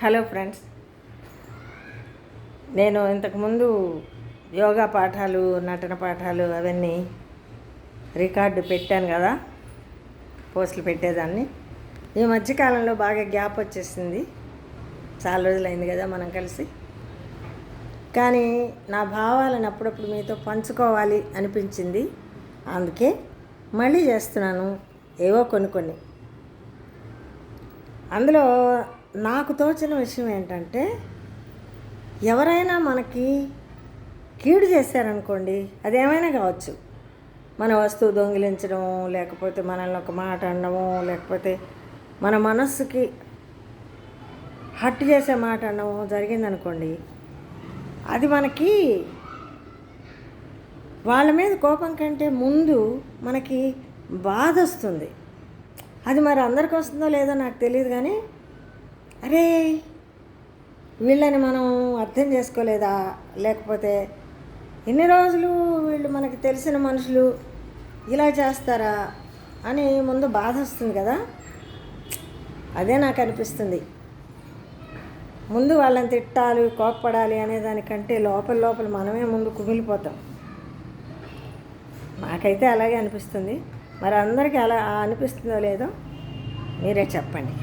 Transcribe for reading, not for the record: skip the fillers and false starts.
Hello friends, నేను ఇంతకుముందు యోగా పాఠాలు, నటన పాఠాలు అవన్నీ రికార్డు పెట్టాను కదా, పోస్టులు పెట్టేదాన్ని. ఈ మధ్యకాలంలో బాగా గ్యాప్ వచ్చేసింది, చాలా రోజులైంది కదా మనం కలిసి. కానీ నా భావాలను అప్పుడప్పుడు మీతో పంచుకోవాలి అనిపించింది, అందుకే మళ్ళీ చేస్తున్నాను. ఏవో కొన్ని అందులో నాకు తోచిన విషయం ఏంటంటే, ఎవరైనా మనకి కీడు చేశారనుకోండి, అదేమైనా కావచ్చు. మన వస్తువు దొంగిలించడం, లేకపోతే మనల్ని ఒక మాట అనడము, లేకపోతే మన మనస్సుకి హర్ట్ చేసే మాట అనడము జరిగిందనుకోండి, అది మనకి వాళ్ళ మీద కోపం కంటే ముందు మనకి బాధ వస్తుంది. అది మరి అందరికి వస్తుందో లేదో నాకు తెలియదు, కానీ అరే వీళ్ళని మనం అర్థం చేసుకోలేదా, లేకపోతే ఎన్ని రోజులు వీళ్ళు మనకి తెలిసిన మనుషులు ఇలా చేస్తారా అని ముందు బాధ వస్తుంది కదా. అదే నాకు అనిపిస్తుంది. ముందు వాళ్ళని తిట్టాలి, కోప్పడాలి అనే దానికంటే లోపల మనమే ముందు కుమిలిపోతాం. నాకైతే అలాగే అనిపిస్తుంది. మరి అందరికీ అలా అనిపిస్తుందో లేదో మీరే చెప్పండి.